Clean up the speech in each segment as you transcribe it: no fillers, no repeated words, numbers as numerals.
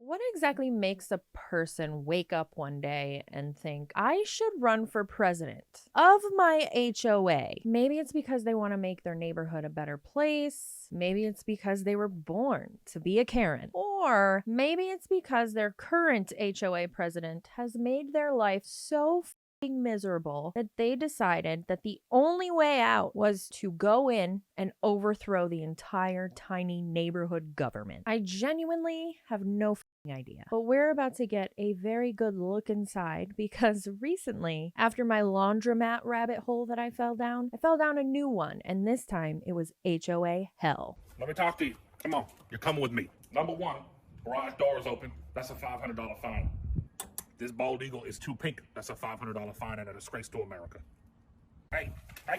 What exactly makes a person wake up one day and think, I should run for president of my HOA? Maybe it's because they want to make their neighborhood a better place. Maybe it's because they were born to be a Karen. Or maybe it's because their current HOA president has made their life so miserable that they decided that the only way out was to go in and overthrow the entire tiny neighborhood government. I genuinely have no idea. But we're about to get a very good look inside because recently, after my laundromat rabbit hole that I fell down a new one, and this time it was HOA hell. Let me talk to you. Come on, you're coming with me. Number one, garage door is open. That's a $500 fine. This bald eagle is too pink. That's a $500 fine and a disgrace to America. Hey, I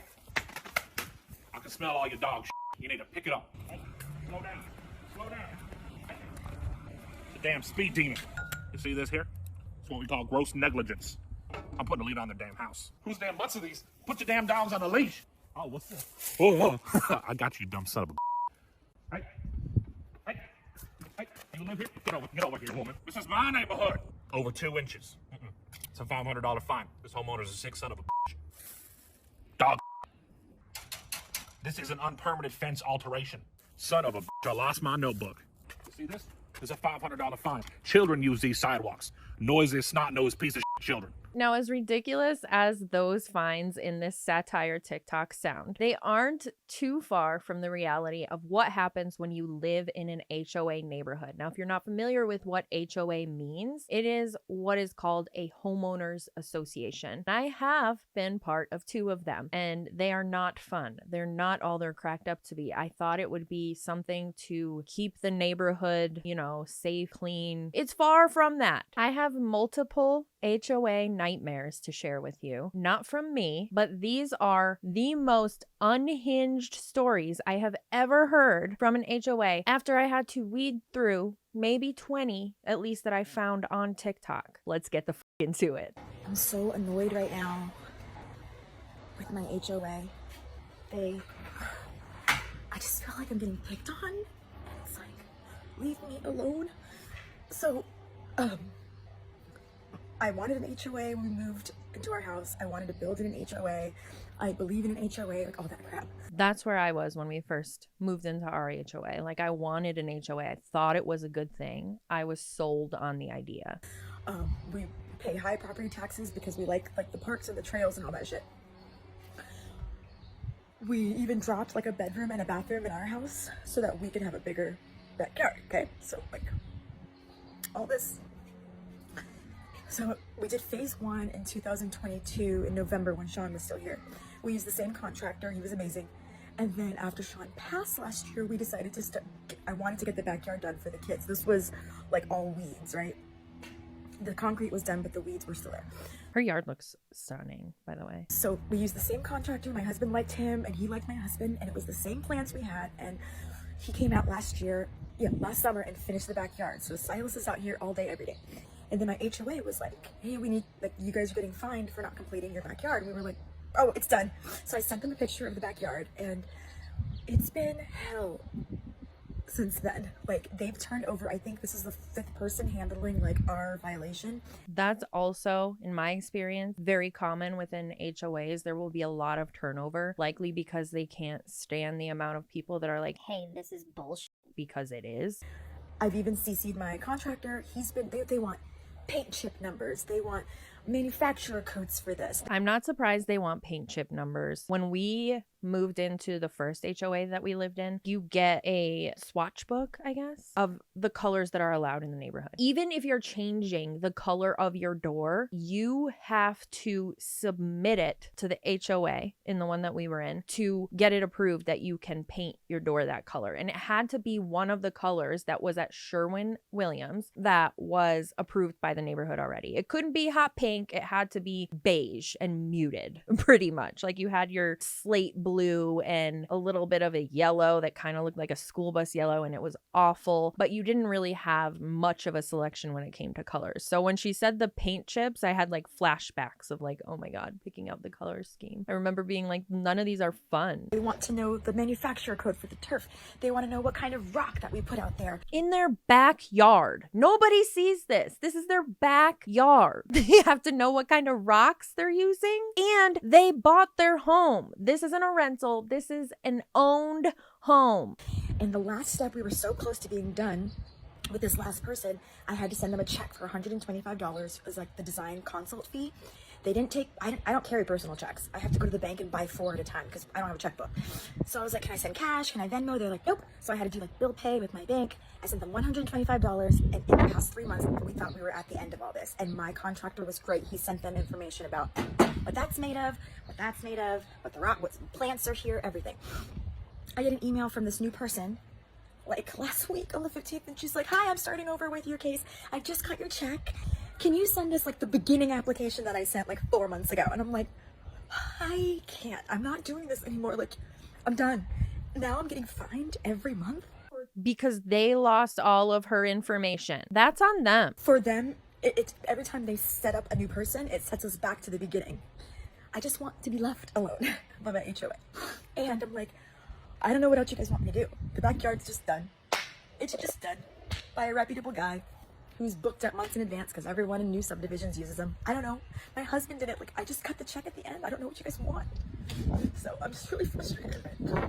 can smell all your dog shit. You need to pick it up. Hey, slow down. It's a damn speed demon. You see this here? It's what we call gross negligence. I'm putting a lead on the damn house. Whose damn butts are these? Put your damn dogs on a leash. Oh, what's this? Oh. I got you, dumb son of a Hey, you live here? Get over here, woman. This is my neighborhood. Over 2 inches. It's a $500 fine. This homeowner's a sick son of a dog. This is an unpermitted fence alteration. Son of a I lost my notebook. You see this? There's a $500 fine. Children use these sidewalks. Noisy, snot-nosed piece of children. Now, as ridiculous as those fines in this satire TikTok sound, they aren't too far from the reality of what happens when you live in an HOA neighborhood. Now, if you're not familiar with what HOA means, it is what is called a homeowners association. I have been part of 2 of them, and they are not fun. They're not all they're cracked up to be. I thought it would be something to keep the neighborhood, safe, clean. It's far from that. I have multiple HOA nightmares to share with you. Not from me, but these are the most unhinged stories I have ever heard from an HOA after I had to weed through maybe 20 at least that I found on TikTok. Let's get the into it. I'm so annoyed right now with my HOA. I just feel like I'm getting picked on. It's like, leave me alone. So, I wanted an HOA when we moved into our house. I wanted to build in an HOA. I believe in an HOA, like all that crap. That's where I was when we first moved into our HOA. Like, I wanted an HOA. I thought it was a good thing. I was sold on the idea. We pay high property taxes because we like the parks and the trails and all that shit. We even dropped like a bedroom and a bathroom in our house so that we could have a bigger backyard, okay? So like all this. So we did phase 1 in 2022 in November when Sean was still here. We used the same contractor. He was amazing. And then after Sean passed last year, we decided to I wanted to get the backyard done for the kids. This was like all weeds, right? The concrete was done, but the weeds were still there. Her yard looks stunning, by the way. So we used the same contractor. My husband liked him and he liked my husband, and it was the same plans we had. And he came out last summer and finished the backyard. So Silas is out here all day, every day. And then my HOA was like, hey, we need, you guys are getting fined for not completing your backyard. And we were like, oh, it's done. So I sent them a picture of the backyard, and it's been hell since then. Like, they've turned over, I think this is the 5th person handling like our violation. That's also, in my experience, very common within HOAs. There will be a lot of turnover, likely because they can't stand the amount of people that are like, hey, this is bullshit, because it is. I've even CC'd my contractor. They want paint chip numbers. They want manufacturer codes for this. I'm not surprised they want paint chip numbers. When we moved into the first HOA that we lived in, you get a swatch book, I guess, of the colors that are allowed in the neighborhood. Even if you're changing the color of your door, you have to submit it to the HOA in the one that we were in to get it approved that you can paint your door that color. And it had to be one of the colors that was at Sherwin-Williams that was approved by the neighborhood already. It couldn't be hot pink. paint, it had to be beige and muted pretty much. Like you had your slate blue and a little bit of a yellow that kind of looked like a school bus yellow, and it was awful, but you didn't really have much of a selection when it came to colors. So when she said the paint chips, I had like flashbacks of like, oh my God, picking out the color scheme. I remember being like, none of these are fun. They want to know the manufacturer code for the turf. They want to know what kind of rock that we put out there. In their backyard. Nobody sees this. This is their backyard. They have to know what kind of rocks they're using. And they bought their home. This isn't a rental. This is an owned home. And the last step, we were so close to being done with this last person, I had to send them a check for $125. It was like the design consult fee. They didn't take, I don't carry personal checks. I have to go to the bank and buy 4 at a time because I don't have a checkbook. So I was like, can I send cash? Can I Venmo? They're like, nope. So I had to do like bill pay with my bank. I sent them $125, and in the past 3 months, we thought we were at the end of all this. And my contractor was great. He sent them information about what that's made of, what the rock, what plants are here, everything. I get an email from this new person like last week on the 15th, and she's like, hi, I'm starting over with your case. I just got your check. Can you send us like the beginning application that I sent like 4 months ago? And I'm like, I can't. I'm not doing this anymore. Like, I'm done. Now I'm getting fined every month. Because they lost all of her information. That's on them. For them, it's every time they set up a new person, it sets us back to the beginning. I just want to be left alone by my HOA. And I'm like, I don't know what else you guys want me to do. The backyard's just done. It's just done by a reputable guy who's booked up months in advance because everyone in new subdivisions uses them. I don't know. My husband did it. Like, I just cut the check at the end. I don't know what you guys want. So I'm just really frustrated.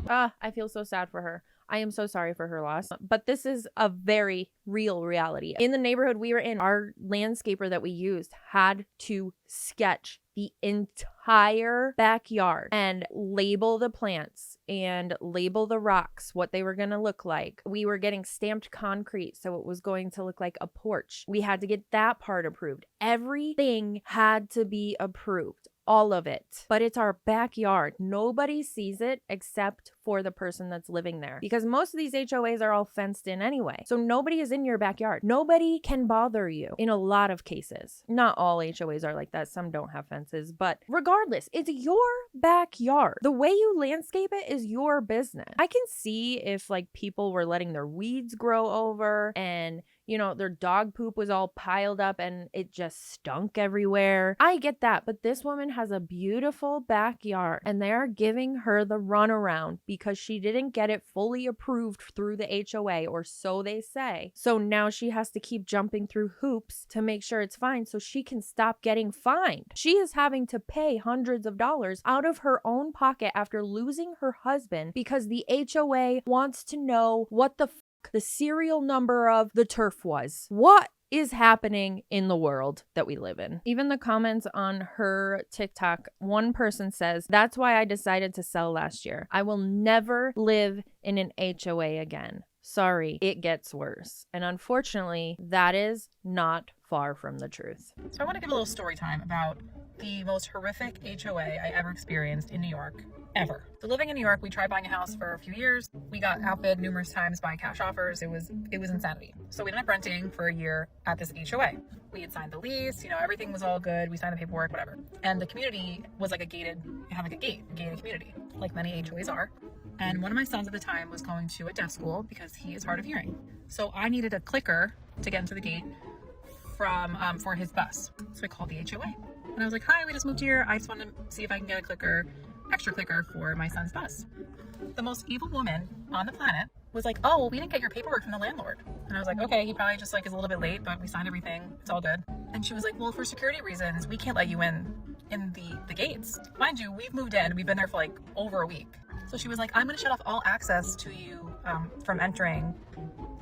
I feel so sad for her. I am so sorry for her loss. But this is a very real reality. In the neighborhood we were in, our landscaper that we used had to sketch the entire backyard and label the plants and label the rocks, what they were going to look like. We were getting stamped concrete, so it was going to look like a porch. We had to get that part approved. Everything had to be approved. All of it. But it's our backyard. Nobody sees it except for the person that's living there. Because most of these HOAs are all fenced in anyway. So nobody is in your backyard. Nobody can bother you in a lot of cases. Not all HOAs are like that. Some don't have fences. But regardless, it's your backyard. The way you landscape it is your business. I can see if like people were letting their weeds grow over and their dog poop was all piled up and it just stunk everywhere. I get that, but this woman has a beautiful backyard and they are giving her the runaround because she didn't get it fully approved through the HOA, or so they say. So now she has to keep jumping through hoops to make sure it's fine so she can stop getting fined. She is having to pay hundreds of dollars out of her own pocket after losing her husband because the HOA wants to know what the serial number of the turf was. What is happening in the world that we live in? Even the comments on her TikTok, one person says, that's why I decided to sell last year. I will never live in an HOA again. Sorry, it gets worse. And unfortunately, that is not far from the truth. So I want to give a little story time about the most horrific HOA I ever experienced in New York, ever. So living in New York, we tried buying a house for a few years. We got outbid numerous times by cash offers. It was insanity. So we ended up renting for a year at this HOA. We had signed the lease, everything was all good. We signed the paperwork, whatever. And the community was like it had like a gated community, like many HOAs are. And one of my sons at the time was going to a deaf school because he is hard of hearing. So I needed a clicker to get into the gate for his bus. So I called the HOA. And I was like, hi, we just moved here. I just want to see if I can get a extra clicker for my son's bus. The most evil woman on the planet was like, oh, well, we didn't get your paperwork from the landlord. And I was like, okay, he probably just is a little bit late, but we signed everything. It's all good. And she was like, well, for security reasons, we can't let you in the gates. Mind you, we've moved in. We've been there for over a week. So she was like, I'm going to shut off all access to you from entering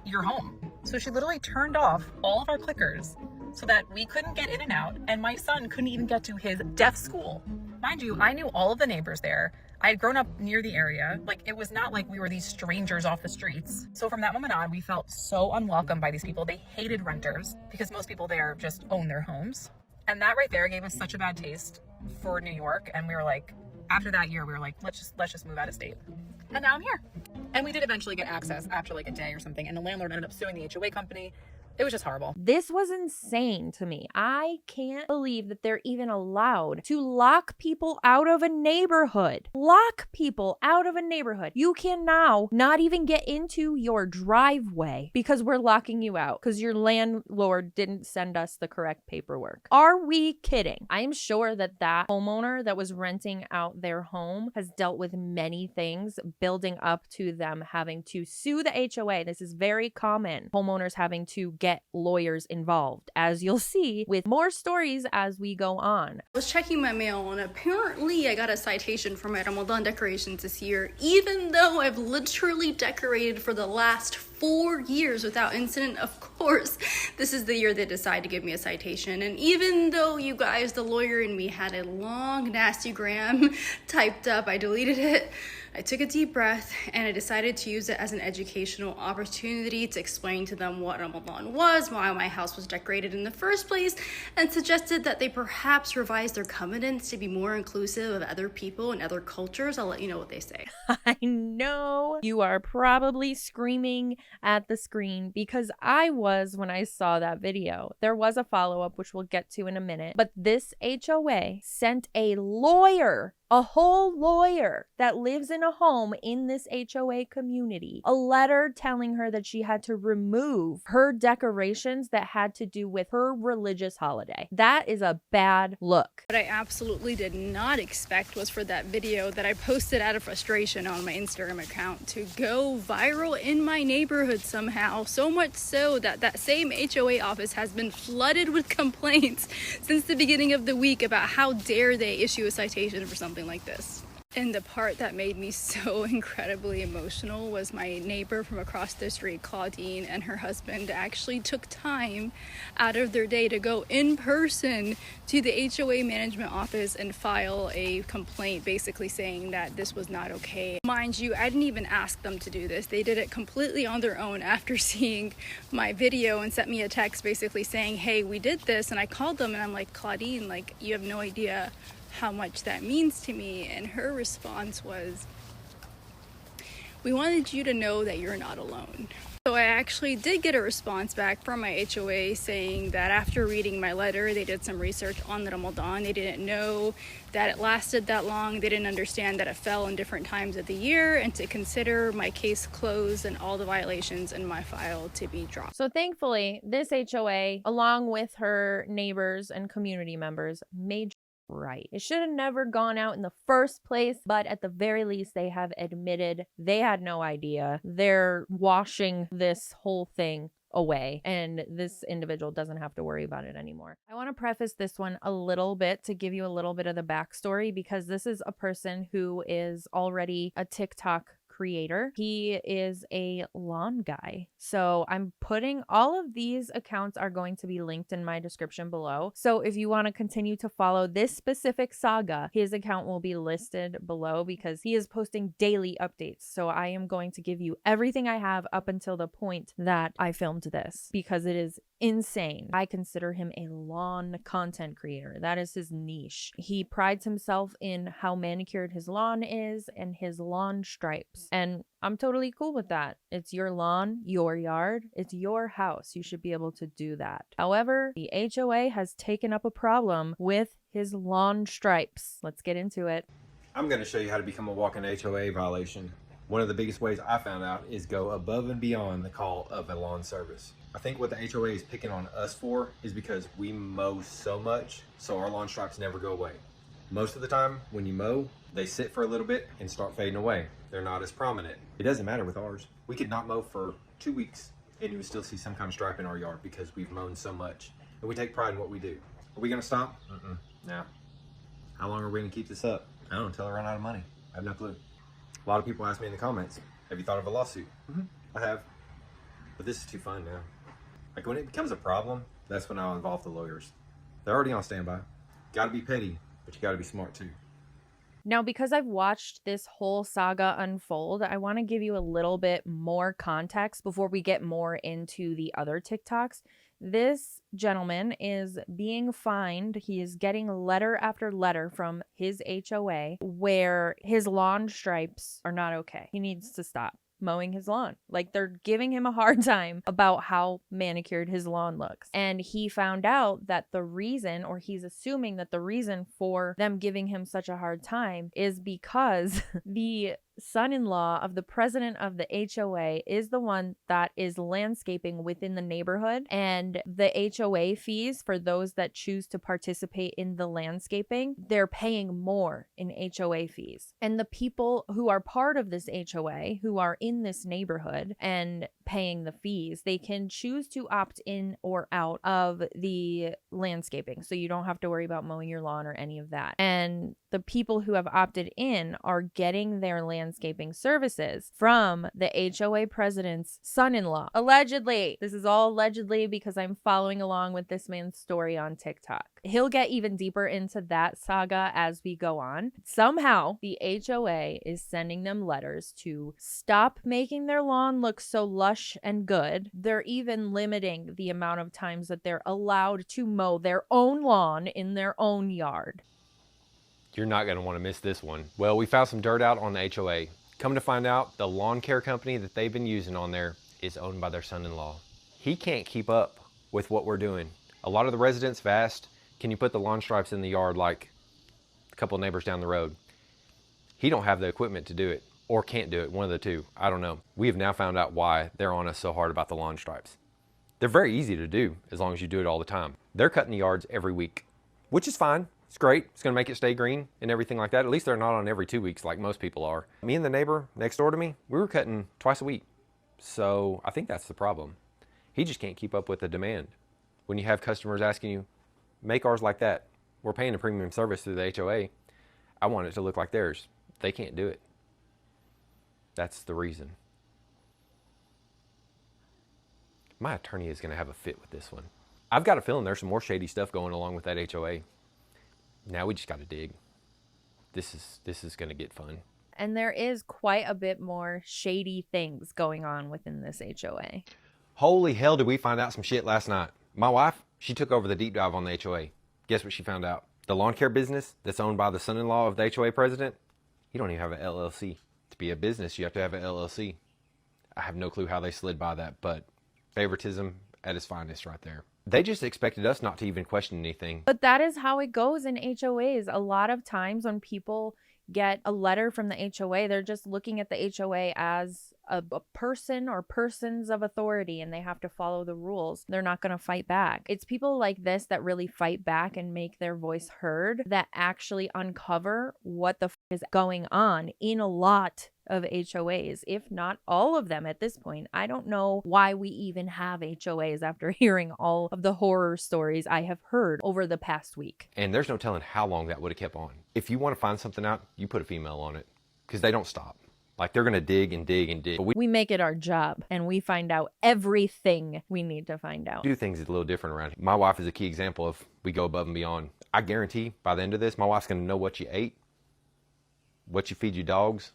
your home. So she literally turned off all of our clickers so that we couldn't get in and out, and my son couldn't even get to his deaf school. Mind you, I knew all of the neighbors there. I had grown up near the area. It was not like we were these strangers off the streets. So from that moment on, we felt so unwelcome by these people. They hated renters because most people there just own their homes. And that right there gave us such a bad taste for New York. And we were like, after that year, we were like, let's just move out of state. And now I'm here. And we did eventually get access after a day or something. And the landlord ended up suing the HOA company. It was just horrible. This was insane to me. I can't believe that they're even allowed to lock people out of a neighborhood. Lock people out of a neighborhood. You can now not even get into your driveway because we're locking you out because your landlord didn't send us the correct paperwork. Are we kidding? I'm sure that that homeowner that was renting out their home has dealt with many things building up to them having to sue the HOA. This is very common. Homeowners having to get lawyers involved, as you'll see with more stories as we go on. I was checking my mail and apparently I got a citation for my Ramadan decorations this year, even though I've literally decorated for the last 4 years without incident. Of course, this is the year they decide to give me a citation. And even though you guys, the lawyer and me, had a long nasty gram typed up, I deleted it. I took a deep breath and I decided to use it as an educational opportunity to explain to them what Ramadan was, why my house was decorated in the first place, and suggested that they perhaps revise their covenants to be more inclusive of other people and other cultures. I'll let you know what they say. I know you are probably screaming at the screen because I was when I saw that video. There was a follow-up, which we'll get to in a minute, but this HOA sent a lawyer, a whole lawyer that lives in a home in this HOA community, a letter telling her that she had to remove her decorations that had to do with her religious holiday. That is a bad look. What I absolutely did not expect was for that video that I posted out of frustration on my Instagram account to go viral in my neighborhood somehow, so much so that that same HOA office has been flooded with complaints since the beginning of the week about how dare they issue a citation for something like this. And the part that made me so incredibly emotional was my neighbor from across the street, Claudine, and her husband actually took time out of their day to go in person to the HOA management office and file a complaint basically saying that this was not okay. Mind you, I didn't even ask them to do this. They did it completely on their own after seeing my video and sent me a text basically saying, hey, we did this. And I called them and I'm like, Claudine, like, you have no idea how much that means to me. And her response was, we wanted you to know that you're not alone. So I actually did get a response back from my HOA saying that after reading my letter, they did some research on the Ramadan. They didn't know that it lasted that long. They didn't understand that it fell in different times of the year, and to consider my case closed and all the violations in my file to be dropped. So thankfully, this HOA, along with her neighbors and community members, made right. It should have never gone out in the first place, but at the very least, they have admitted they had no idea. They're washing this whole thing away, and this individual doesn't have to worry about it anymore. I want to preface this one a little bit to give you a little bit of the backstory, because this is a person who is already a TikTok creator. He is a lawn guy. So I'm putting all of these accounts are going to be linked in my description below. So if you want to continue to follow this specific saga, his account will be listed below because he is posting daily updates. So I am going to give you everything I have up until the point that I filmed this because it is insane. I consider him a lawn content creator. That is his niche. He prides himself in how manicured his lawn is and his lawn stripes. And I'm totally cool with that. It's your lawn, your yard, it's your house. You should be able to do that. However, the HOA has taken up a problem with his lawn stripes. Let's get into it. I'm going to show you how to become a walking HOA violation. One of the biggest ways I found out is go above and beyond the call of a lawn service. I think what the HOA is picking on us for is because we mow so much, so our lawn stripes never go away. Most of the time, when you mow, they sit for a little bit and start fading away. They're not as prominent. It doesn't matter with ours. We could not mow for 2 weeks and you would still see some kind of stripe in our yard because we've mown so much. And we take pride in what we do. Are we going to stop? No. How long are we going to keep this up? I don't know, until I run out of money. I have no clue. A lot of people ask me in the comments, have you thought of a lawsuit? I have. But this is too fun now. Like when it becomes a problem, that's when I'll involve the lawyers. They're already on standby. Gotta be petty, but you gotta be smart too. Now, because I've watched this whole saga unfold, I want to give you a little bit more context before we get more into the other TikToks. This gentleman is being fined. He is getting letter after letter from his HOA where his lawn stripes are not okay. He needs to stop. mowing his lawn. Like, they're giving him a hard time about how manicured his lawn looks. And he found out that the reason, or he's assuming that the reason for them giving him such a hard time is because the son-in-law of the president of the HOA is the one that is landscaping within the neighborhood, and the HOA fees for those that choose to participate in the landscaping, they're paying more in HOA fees. And the people who are part of this HOA, who are in this neighborhood and paying the fees, they can choose to opt in or out of the landscaping, so you don't have to worry about mowing your lawn or any of that. And the people who have opted in are getting their landscaping services from the HOA president's son-in-law. Allegedly. This is all allegedly because I'm following along with this man's story on TikTok. He'll get even deeper into that saga as we go on. Somehow, the HOA is sending them letters to stop making their lawn look so lush and good. They're even limiting the amount of times that they're allowed to mow their own lawn in their own yard. You're not going to want to miss this one. Well, we found some dirt out on the HOA. Come to find out, the lawn care company that they've been using on there is owned by their son-in-law. He can't keep up with what we're doing. A lot of the residents have asked, can you put the lawn stripes in the yard like a couple of neighbors down the road? He don't have the equipment to do it, or can't do it, one of the two. I don't know. We have now found out why they're on us so hard about the lawn stripes. They're very easy to do as long as you do it all the time. They're cutting the yards every week, which is fine. It's great. It's going to make it stay green and everything like that. At least they're not on every 2 weeks like most people are. Me and the neighbor next door to me, we were cutting twice a week. So I think that's the problem. He just can't keep up with the demand. When you have customers asking you, make ours like that. We're paying a premium service through the HOA. I want it to look like theirs. They can't do it. That's the reason. My attorney is going to have a fit with this one. I've got a feeling there's some more shady stuff going along with that HOA. Now we just got to dig. This is going to get fun. And there is quite a bit more shady things going on within this HOA. Holy hell, did we find out some shit last night. My wife, she took over the deep dive on the HOA. Guess what she found out? The lawn care business that's owned by the son-in-law of the HOA president, he don't even have an LLC. To be a business, you have to have an LLC. I have no clue how they slid by that, but favoritism at its finest right there. They just expected us not to even question anything. But that is how it goes in HOAs. A lot of times when people get a letter from the HOA, they're just looking at the HOA as a person or persons of authority, and they have to follow the rules. They're not going to fight back. It's people like this that really fight back and make their voice heard that actually uncover what the is going on in a lot of HOAs, if not all of them at this point. I don't know why we even have HOAs after hearing all of the horror stories I have heard over the past week. And there's no telling how long that would have kept on. If you want to find something out, you put a female on it, because they don't stop. Like, they're going to dig and dig and dig. But we make it our job, and we find out everything we need to find out. Do things a little different around here. My wife is a key example of we go above and beyond. I guarantee by the end of this, my wife's going to know what you ate, what you feed your dogs,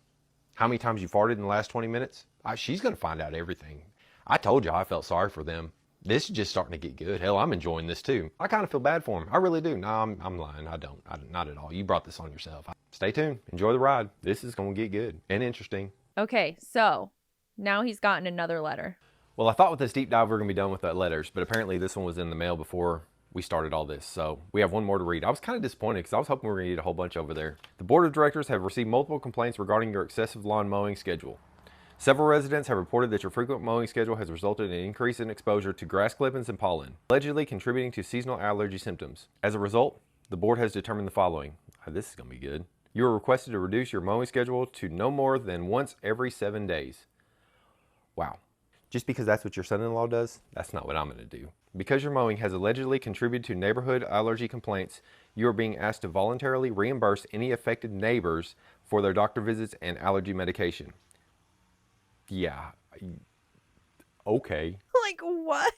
how many times you farted in the last 20 minutes. She's going to find out everything. I told you I felt sorry for them. This is just starting to get good. Hell, I'm enjoying this too. I kind of feel bad for them. I really do. No, I'm lying. I don't. Not at all. You brought this on yourself. Stay tuned. Enjoy the ride. This is going to get good and interesting. Okay, so now he's gotten another letter. Well, I thought with this deep dive we were going to be done with the letters, but apparently this one was in the mail before we started all this. So we have one more to read. I was kind of disappointed because I was hoping we were going to get a whole bunch over there. The board of directors have received multiple complaints regarding your excessive lawn mowing schedule. Several residents have reported that your frequent mowing schedule has resulted in an increase in exposure to grass clippings and pollen, allegedly contributing to seasonal allergy symptoms. As a result, the board has determined the following. This is going to be good. You are requested to reduce your mowing schedule to no more than once every 7 days. Wow. Just because that's what your son-in-law does, that's not what I'm going to do. Because your mowing has allegedly contributed to neighborhood allergy complaints, you are being asked to voluntarily reimburse any affected neighbors for their doctor visits and allergy medication. Yeah. Okay. Like, what?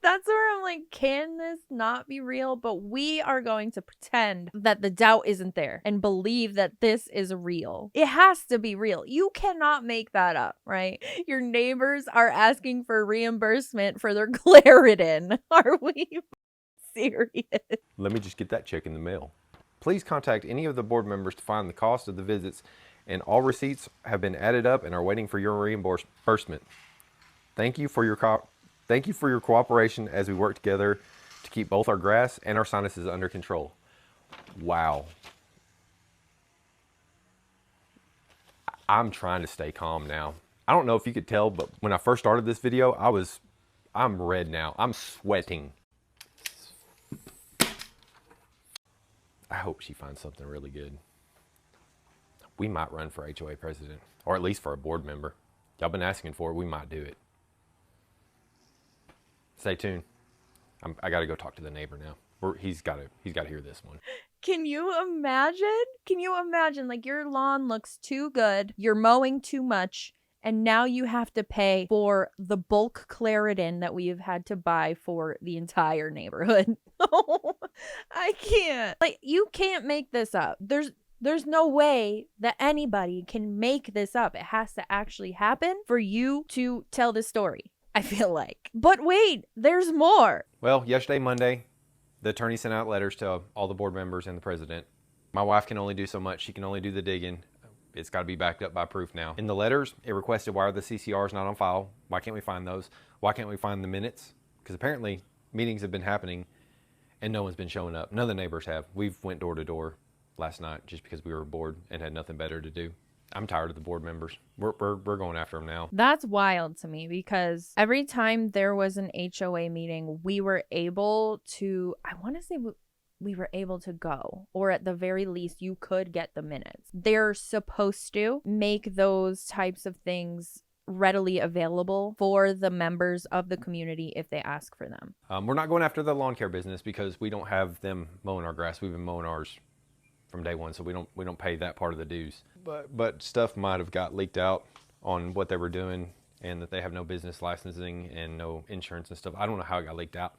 That's where I'm like, can this not be real? But we are going to pretend that the doubt isn't there and believe that this is real. It has to be real. You cannot make that up, right? Your neighbors are asking for reimbursement for their Claritin. Are we serious? Let me just get that check in the mail. Please contact any of the board members to find the cost of the visits and all receipts have been added up and are waiting for your reimbursement. Thank you for your cooperation as we work together to keep both our grass and our sinuses under control. Wow. I'm trying to stay calm now. I don't know if you could tell, but when I first started this video, I'm red now. I'm sweating. I hope she finds something really good. We might run for HOA president, or at least for a board member. Y'all been asking for it. We might do it. Stay tuned. I got to go talk to the neighbor now. He's got to hear this one. Can you imagine? Can you imagine? Like, your lawn looks too good, you're mowing too much, and now you have to pay for the bulk Claritin that we have had to buy for the entire neighborhood. I can't. Like, you can't make this up. There's no way that anybody can make this up. It has to actually happen for you to tell this story, I feel like. But wait, there's more. Well, yesterday, Monday, the attorney sent out letters to all the board members and the president. My wife can only do so much. She can only do the digging. It's got to be backed up by proof now. In the letters, it requested why are the CCRs not on file? Why can't we find those? Why can't we find the minutes? Because apparently meetings have been happening and no one's been showing up. None of the neighbors have. We've went door to door last night just because we were bored and had nothing better to do. I'm tired of the board members. We're going after them now. That's wild to me because every time there was an HOA meeting, we were able to, I want to say we were able to go, or at the very least, you could get the minutes. They're supposed to make those types of things readily available for the members of the community if they ask for them. We're not going after the lawn care business because we don't have them mowing our grass. We've been mowing ours from day one, so we don't pay that part of the dues. But stuff might have got leaked out on what they were doing and that they have no business licensing and no insurance and stuff. I don't know how it got leaked out.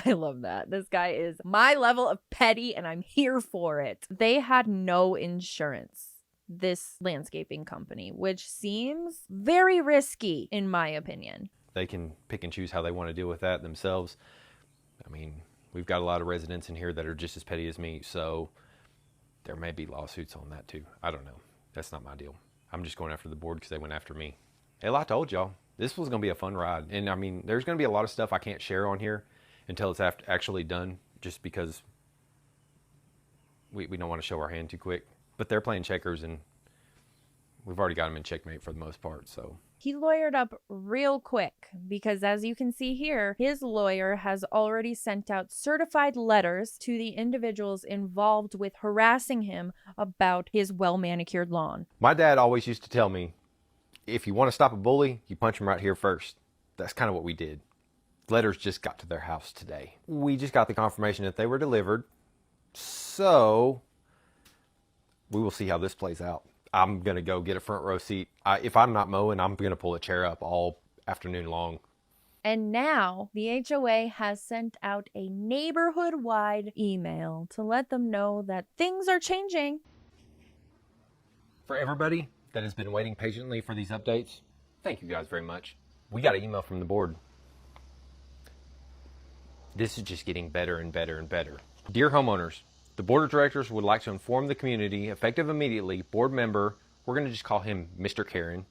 I love that. This guy is my level of petty and I'm here for it. They had no insurance, this landscaping company, which seems very risky in my opinion. They can pick and choose how they want to deal with that themselves. I mean, we've got a lot of residents in here that are just as petty as me, so there may be lawsuits on that too. I don't know. That's not my deal. I'm just going after the board because they went after me. Hell, I told y'all, this was going to be a fun ride. And I mean, there's going to be a lot of stuff I can't share on here until it's actually done, just because we don't want to show our hand too quick. But they're playing checkers and we've already got them in checkmate for the most part, so. He lawyered up real quick because, as you can see here, his lawyer has already sent out certified letters to the individuals involved with harassing him about his well-manicured lawn. My dad always used to tell me, if you want to stop a bully, you punch him right here first. That's kind of what we did. Letters just got to their house today. We just got the confirmation that they were delivered, so we will see how this plays out. I'm going to go get a front row seat. If I'm not mowing, I'm going to pull a chair up all afternoon long. And now the HOA has sent out a neighborhood-wide email to let them know that things are changing. For everybody that has been waiting patiently for these updates, thank you guys very much. We got an email from the board. This is just getting better and better and better. Dear homeowners, the board of directors would like to inform the community, effective immediately, board member, we're going to just call him Mr. Karen,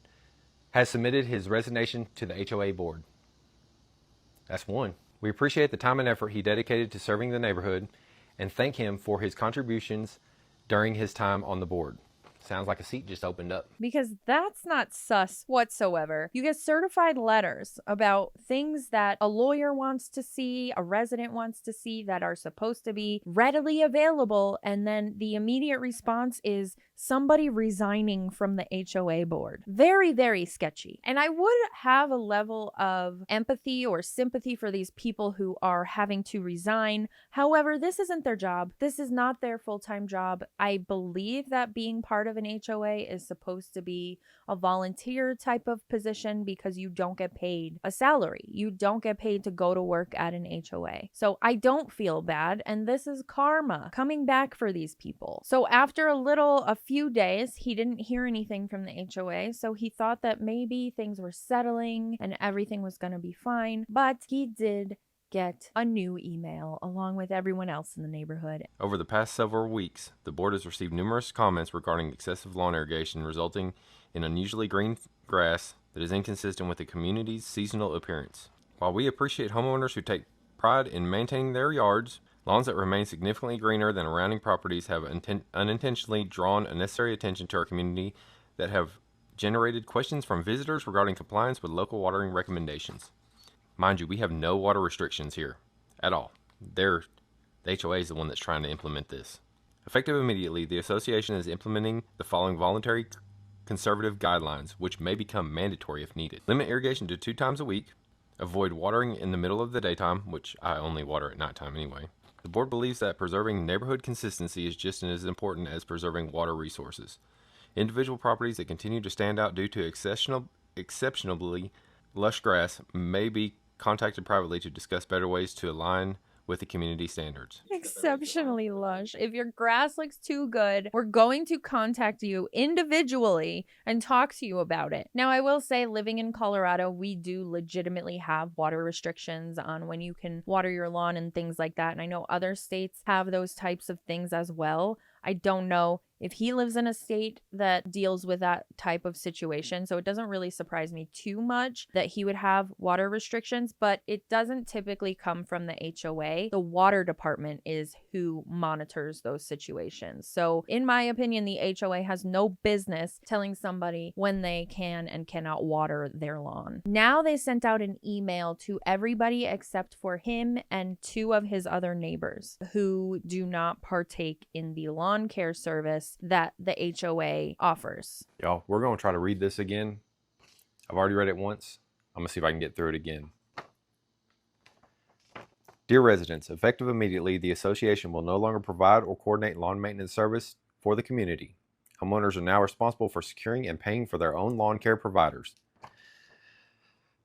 has submitted his resignation to the HOA board. That's one. We appreciate the time and effort he dedicated to serving the neighborhood and thank him for his contributions during his time on the board. Sounds like a seat just opened up. Because that's not sus whatsoever. You get certified letters about things that a lawyer wants to see, a resident wants to see, that are supposed to be readily available, and then the immediate response is somebody resigning from the HOA board. Very, very sketchy. And I would have a level of empathy or sympathy for these people who are having to resign. However, this isn't their job. This is not their full-time job. I believe that being part of an HOA is supposed to be a volunteer type of position because you don't get paid a salary. You don't get paid to go to work at an HOA. So I don't feel bad, and this is karma coming back for these people. So after a few days, he didn't hear anything from the HOA, so he thought that maybe things were settling and everything was going to be fine, but he did get a new email along with everyone else in the neighborhood. Over the past several weeks, the board has received numerous comments regarding excessive lawn irrigation, resulting in unusually green grass that is inconsistent with the community's seasonal appearance. While we appreciate homeowners who take pride in maintaining their yards, lawns that remain significantly greener than surrounding properties have unintentionally drawn unnecessary attention to our community that have generated questions from visitors regarding compliance with local watering recommendations. Mind you, we have no water restrictions here at all. The HOA is the one that's trying to implement this. Effective immediately, the association is implementing the following voluntary conservative guidelines, which may become mandatory if needed. Limit irrigation to 2 times a week. Avoid watering in the middle of the daytime, which I only water at nighttime anyway. The board believes that preserving neighborhood consistency is just as important as preserving water resources. Individual properties that continue to stand out due to exceptionally lush grass may be contacted privately to discuss better ways to align with the community standards. Exceptionally lush. If your grass looks too good, we're going to contact you individually and talk to you about it. Now, I will say, living in Colorado, we do legitimately have water restrictions on when you can water your lawn and things like that. And I know other states have those types of things as well. I don't know if he lives in a state that deals with that type of situation. So it doesn't really surprise me too much that he would have water restrictions, but it doesn't typically come from the HOA. The water department is who monitors those situations. So in my opinion, the HOA has no business telling somebody when they can and cannot water their lawn. Now they sent out an email to everybody except for him and 2 of his other neighbors who do not partake in the lawn care service that the HOA offers. Y'all, we're going to try to read this again. I've already read it once. I'm going to see if I can get through it again. Dear residents, effective immediately, the association will no longer provide or coordinate lawn maintenance service for the community. Homeowners are now responsible for securing and paying for their own lawn care providers.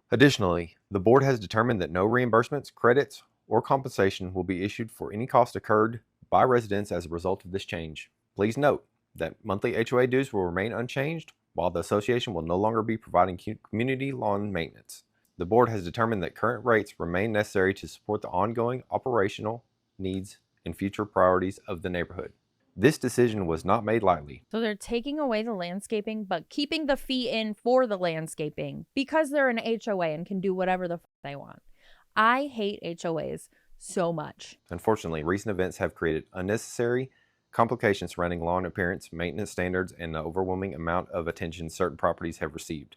Additionally, the board has determined that no reimbursements, credits, or compensation will be issued for any cost incurred by residents as a result of this change. Please note that monthly HOA dues will remain unchanged, while the association will no longer be providing community lawn maintenance. The board has determined that current rates remain necessary to support the ongoing operational needs and future priorities of the neighborhood. This decision was not made lightly. So they're taking away the landscaping, but keeping the fee in for the landscaping because they're an HOA and can do whatever the they want. I hate HOAs so much. Unfortunately, recent events have created unnecessary complications surrounding lawn appearance, maintenance standards, and the overwhelming amount of attention certain properties have received.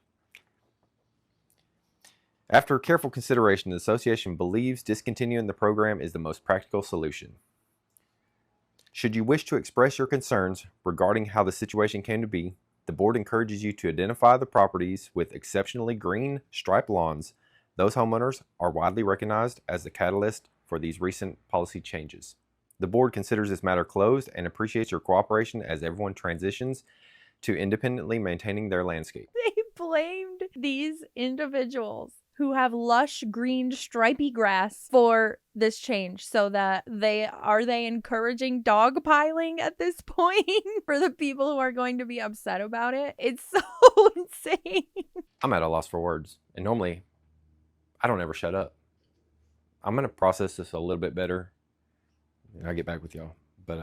After careful consideration, the association believes discontinuing the program is the most practical solution. Should you wish to express your concerns regarding how the situation came to be, the board encourages you to identify the properties with exceptionally green striped lawns. Those homeowners are widely recognized as the catalyst for these recent policy changes. The board considers this matter closed and appreciates your cooperation as everyone transitions to independently maintaining their landscape. They blamed these individuals who have lush green stripy grass for this change, so that they encouraging dogpiling at this point for the people who are going to be upset about it. It's so insane. I'm at a loss for words, and normally I don't ever shut up. I'm going to process this a little bit better and I'll get back with y'all, but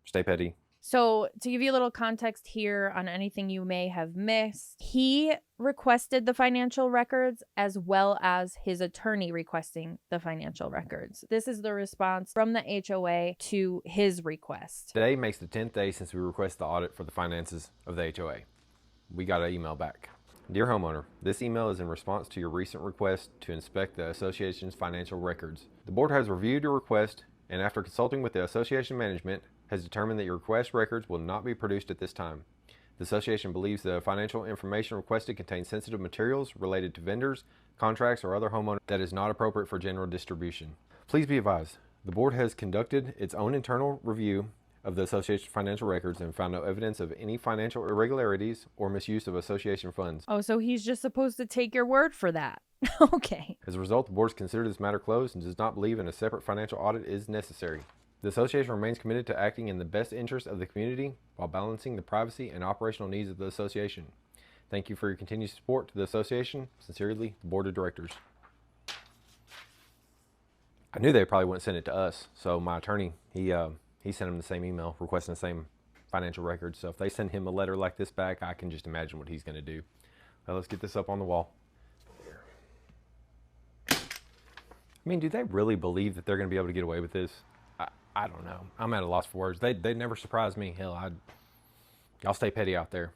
stay petty. So to give you a little context here on anything you may have missed, he requested the financial records as well as his attorney requesting the financial records. This is the response from the HOA to his request. Today makes the 10th day since we requested the audit for the finances of the HOA. We got an email back. Dear homeowner, this email is in response to your recent request to inspect the association's financial records. The board has reviewed your request and after consulting with the association management has determined that your request records will not be produced at this time. The association believes the financial information requested contains sensitive materials related to vendors, contracts, or other homeowners that is not appropriate for general distribution. Please be advised, the board has conducted its own internal review of the association's financial records and found no evidence of any financial irregularities or misuse of association funds. Oh, so he's just supposed to take your word for that. Okay. As a result, the board has considered this matter closed and does not believe a separate financial audit is necessary. The association remains committed to acting in the best interest of the community while balancing the privacy and operational needs of the association. Thank you for your continued support to the association. Sincerely, the Board of Directors. I knew they probably wouldn't send it to us. So my attorney, he sent him the same email requesting the same financial records. So if they send him a letter like this back, I can just imagine what he's going to do. Well, let's get this up on the wall. I mean, do they really believe that they're going to be able to get away with this? I don't know. I'm at a loss for words. They never surprised me. Hell, y'all stay petty out there.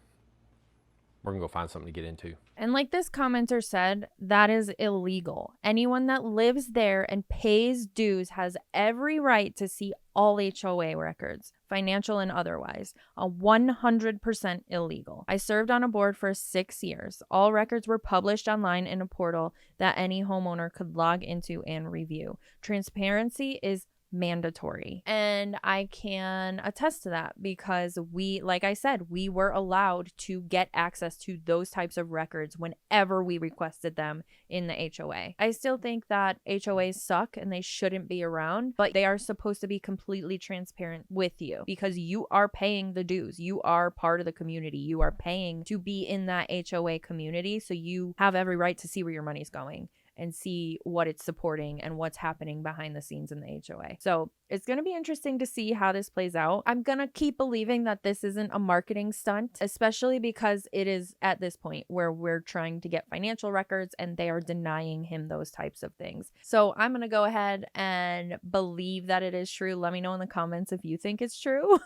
We're going to go find something to get into. And like this commenter said, that is illegal. Anyone that lives there and pays dues has every right to see all HOA records, financial and otherwise. 100% illegal. I served on a board for 6 years. All records were published online in a portal that any homeowner could log into and review. Transparency is mandatory. And I can attest to that because like I said, we were allowed to get access to those types of records whenever we requested them in the HOA. I still think that HOAs suck and they shouldn't be around, but they are supposed to be completely transparent with you because you are paying the dues. You are part of the community. You are paying to be in that HOA community, so you have every right to see where your money's going and see what it's supporting and what's happening behind the scenes in the HOA. So it's going to be interesting to see how this plays out. I'm going to keep believing that this isn't a marketing stunt, especially because it is at this point where we're trying to get financial records and they are denying him those types of things. So I'm going to go ahead and believe that it is true. Let me know in the comments if you think it's true.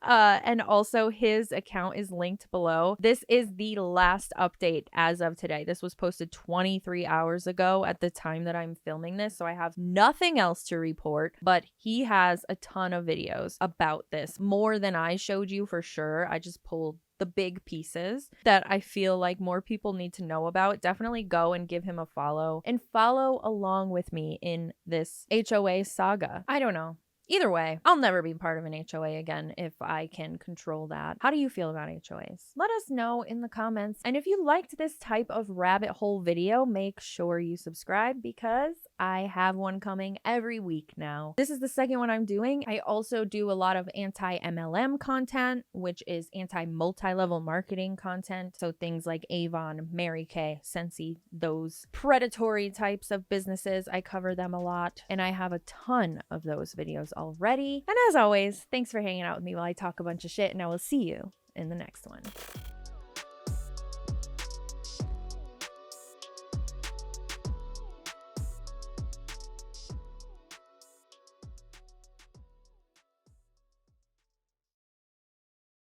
And also his account is linked below. This is the last update as of today. This was posted 23 hours ago at the time that I'm filming this, so I have nothing else to report, but he has a ton of videos about this, more than I showed you for sure. I just pulled the big pieces that I feel like more people need to know about. Definitely go and give him a follow and follow along with me in this HOA saga. I don't know. Either way, I'll never be part of an HOA again if I can control that. How do you feel about HOAs? Let us know in the comments. And if you liked this type of rabbit hole video, make sure you subscribe because I have one coming every week now. This is the second one I'm doing. I also do a lot of anti-MLM content, which is anti-multi-level marketing content. So things like Avon, Mary Kay, Scentsy, those predatory types of businesses. I cover them a lot and I have a ton of those videos already. And as always, thanks for hanging out with me while I talk a bunch of shit, and I will see you in the next one.